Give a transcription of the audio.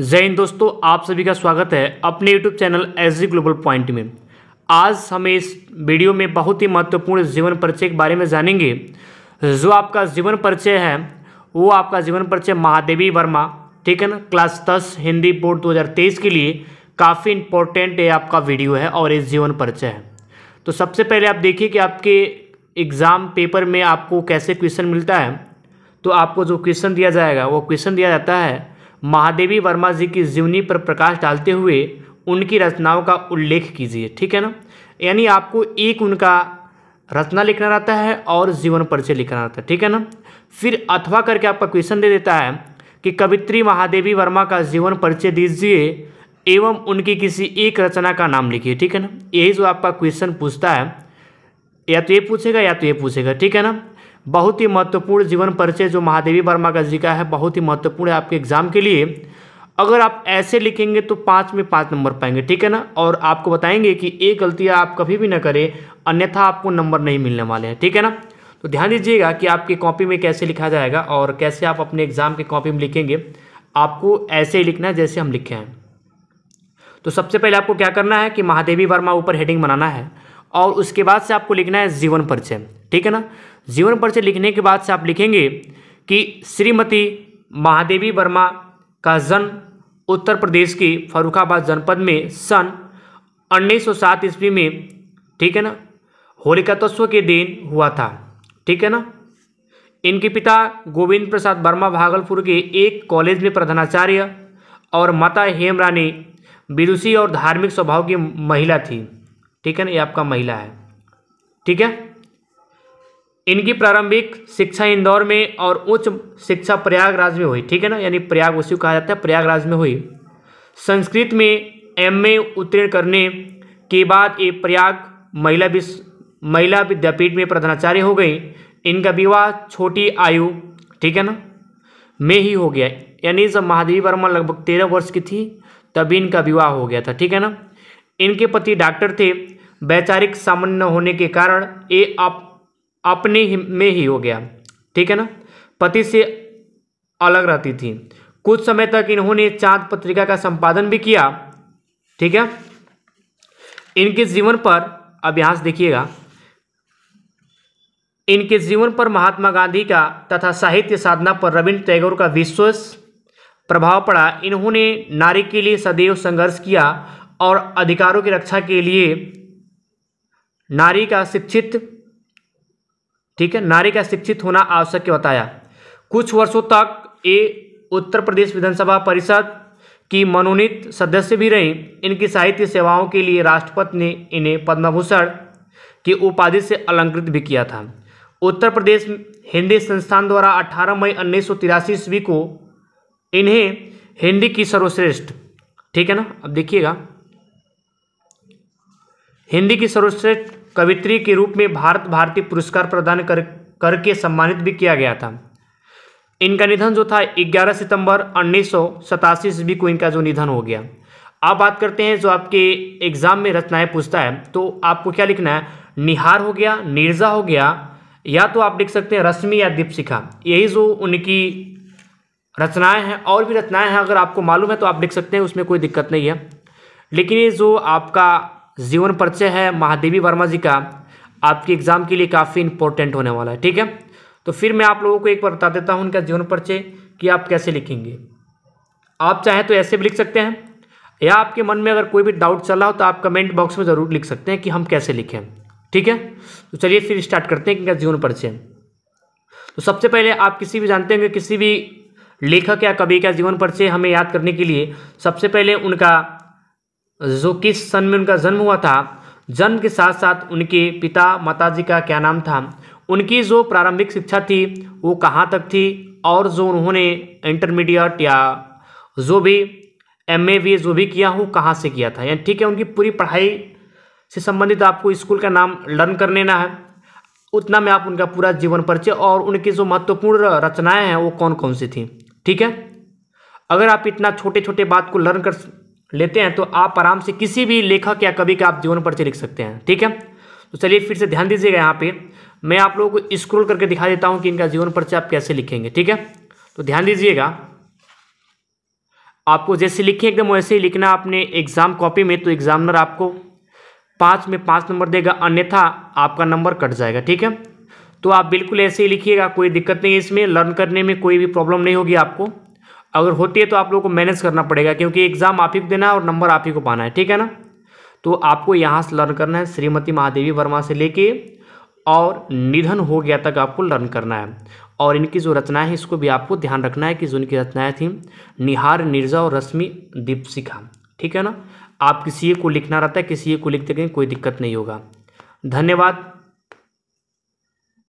जय हिंद दोस्तों, आप सभी का स्वागत है अपने YouTube channel SG global point में। आज हम इस वीडियो में बहुत ही महत्वपूर्ण जीवन परिचय के बारे में जानेंगे। जो आपका जीवन परिचय है वो आपका जीवन परिचय महादेवी वर्मा, ठीक है ना, क्लास 10 हिंदी बोर्ड 2023 के लिए काफ़ी इम्पोर्टेंट आपका वीडियो है और इस जीवन परिचय है। तो सबसे पहले आप देखिए कि आपके एग्ज़ाम पेपर में आपको कैसे क्वेश्चन मिलता है। तो आपको जो क्वेश्चन दिया जाएगा वो क्वेश्चन दिया जाता है महादेवी वर्मा जी की जीवनी पर प्रकाश डालते हुए उनकी रचनाओं का उल्लेख कीजिए, ठीक है ना। यानी आपको एक उनका रचना लिखना रहता है और जीवन परिचय लिखना रहता है, ठीक है ना। फिर अथवा करके आपका क्वेश्चन दे देता है कि कवित्री महादेवी वर्मा का जीवन परिचय दीजिए एवं उनकी किसी एक रचना का नाम लिखिए, ठीक है ना। यही जो आपका क्वेश्चन पूछता है, या तो ये पूछेगा या तो ये पूछेगा, ठीक है ना। बहुत ही महत्वपूर्ण जीवन परिचय जो महादेवी वर्मा का जी का है, बहुत ही महत्वपूर्ण है आपके एग्जाम के लिए। अगर आप ऐसे लिखेंगे तो 5 में 5 नंबर पाएंगे, ठीक है ना। और आपको बताएंगे कि एक गलतियाँ आप कभी भी ना करें, अन्यथा आपको नंबर नहीं मिलने वाले हैं, ठीक है ना। तो ध्यान दीजिएगा कि आपकी कॉपी में कैसे लिखा जाएगा और कैसे आप अपने एग्जाम की कॉपी में लिखेंगे। आपको ऐसे ही लिखना है जैसे हम लिखे हैं। तो सबसे पहले आपको क्या करना है कि महादेवी वर्मा ऊपर हेडिंग बनाना है और उसके बाद से आपको लिखना है जीवन परिचय, ठीक है ना। जीवन परिचय लिखने के बाद से आप लिखेंगे कि श्रीमती महादेवी वर्मा का जन्म उत्तर प्रदेश के फर्रुखाबाद जनपद में सन 1907 ईस्वी में, ठीक है ना, होलिकात्सव के दिन हुआ था, ठीक है ना। इनके पिता गोविंद प्रसाद वर्मा भागलपुर के एक कॉलेज में प्रधानाचार्य और माता हेमरानी विदुषी और धार्मिक स्वभाव की महिला थी, ठीक है ना। ये आपका महिला है, ठीक है। इनकी प्रारंभिक शिक्षा इंदौर में और उच्च शिक्षा प्रयागराज में हुई, ठीक है ना। यानी प्रयाग उसी को कहा जाता है, प्रयागराज में हुई। संस्कृत में एमए उत्तीर्ण करने के बाद ये प्रयाग महिला विद्यापीठ में प्रधानाचार्य हो गई। इनका विवाह छोटी आयु, ठीक है ना, में ही हो गया। यानी जब महादेवी वर्मा लगभग 13 वर्ष की थी तभी इनका विवाह हो गया था, ठीक है ना। इनके पति डॉक्टर थे। वैचारिक सामान्य न होने के कारण ये अपने में ही हो गया, ठीक है ना। पति से अलग रहती थी। कुछ समय तक इन्होंने चांद पत्रिका का संपादन भी किया, ठीक है। इनके जीवन पर अब यहाँ से देखिएगा, इनके जीवन पर महात्मा गांधी का तथा साहित्य साधना पर रविंद्र टैगोर का विशेष प्रभाव पड़ा। इन्होंने नारी के लिए सदैव संघर्ष किया और अधिकारों की रक्षा के लिए नारी का शिक्षित होना आवश्यक बताया। कुछ वर्षों तक ये उत्तर प्रदेश विधानसभा परिषद की मनोनीत सदस्य भी रहीं। इनकी साहित्य सेवाओं के लिए राष्ट्रपति ने इन्हें पद्म भूषण की उपाधि से अलंकृत भी किया था। उत्तर प्रदेश हिंदी संस्थान द्वारा 18 मई 1983 ईस्वी को इन्हें हिंदी की सर्वश्रेष्ठ, ठीक है ना, अब देखिएगा, हिंदी की सर्वश्रेष्ठ कवित्री के रूप में भारतीय पुरस्कार प्रदान करके सम्मानित भी किया गया था। इनका निधन जो था 11 सितंबर 1987 ईस्वी को इनका जो निधन हो गया। अब बात करते हैं जो आपके एग्जाम में रचनाएं पूछता है, तो आपको क्या लिखना है। निहार हो गया, नीरजा हो गया, या तो आप लिख सकते हैं रश्मि या दीपशिखा। यही जो उनकी रचनाएं हैं। और भी रचनाएं हैं, अगर आपको मालूम है तो आप लिख सकते हैं, उसमें कोई दिक्कत नहीं है। लेकिन ये जो आपका जीवन परिचय है महादेवी वर्मा जी का, आपके एग्जाम के लिए काफ़ी इंपॉर्टेंट होने वाला है, ठीक है। तो फिर मैं आप लोगों को एक बार बता देता हूँ उनका जीवन परिचय कि आप कैसे लिखेंगे। आप चाहें तो ऐसे भी लिख सकते हैं, या आपके मन में अगर कोई भी डाउट चल रहा हो तो आप कमेंट बॉक्स में ज़रूर लिख सकते हैं कि हम कैसे लिखें, ठीक है। तो चलिए फिर स्टार्ट करते हैं इनका जीवन परिचय। तो सबसे पहले आप किसी भी जानते होंगे, किसी भी लेखक या कवि का जीवन परिचय हमें याद करने के लिए सबसे पहले उनका जो किस सन में उनका जन्म हुआ था, जन्म के साथ साथ उनके पिता माताजी का क्या नाम था, उनकी जो प्रारंभिक शिक्षा थी वो कहाँ तक थी, और जो उन्होंने इंटरमीडिएट या जो भी एमए भी जो भी किया हो कहाँ से किया था, यानी ठीक है, उनकी पूरी पढ़ाई से संबंधित आपको स्कूल का नाम लर्न कर लेना है। उतना में आप उनका पूरा जीवन परिचय और उनकी जो महत्वपूर्ण रचनाएं हैं वो कौन कौन सी थी, ठीक है। अगर आप इतना छोटे छोटे बात को लर्न कर लेते हैं तो आप आराम से किसी भी लेखक या कवि का आप जीवन परिचय लिख सकते हैं, ठीक है। तो चलिए फिर से ध्यान दीजिएगा, यहाँ पे मैं आप लोगों को स्क्रॉल करके दिखा देता हूँ कि इनका जीवन परिचय आप कैसे लिखेंगे, ठीक है। तो ध्यान दीजिएगा, आपको जैसे लिखे एकदम वैसे ही लिखना अपने एग्ज़ाम कॉपी में, तो एग्जामिनर आपको 5 में 5 नंबर देगा, अन्यथा आपका नंबर कट जाएगा। ठीक है, तो आप बिल्कुल ऐसे ही लिखिएगा, कोई दिक्कत नहीं है इसमें, लर्न करने में कोई भी प्रॉब्लम नहीं होगी आपको। अगर होती है तो आप लोगों को मैनेज करना पड़ेगा, क्योंकि एग्ज़ाम आप ही को देना है और नंबर आप ही को पाना है। ठीक है ना, तो आपको यहाँ से लर्न करना है, श्रीमती महादेवी वर्मा से लेके और निधन हो गया तक आपको लर्न करना है। और इनकी जो रचनाएं हैं इसको भी आपको ध्यान रखना है कि जो इनकी रचनाएं थी निहार, नीरजा और रश्मि दीपशिखा। ठीक है ना, आप किसी एक को लिखना रहता है, किसी एक को लिखते गए, कोई दिक्कत नहीं होगा। धन्यवाद।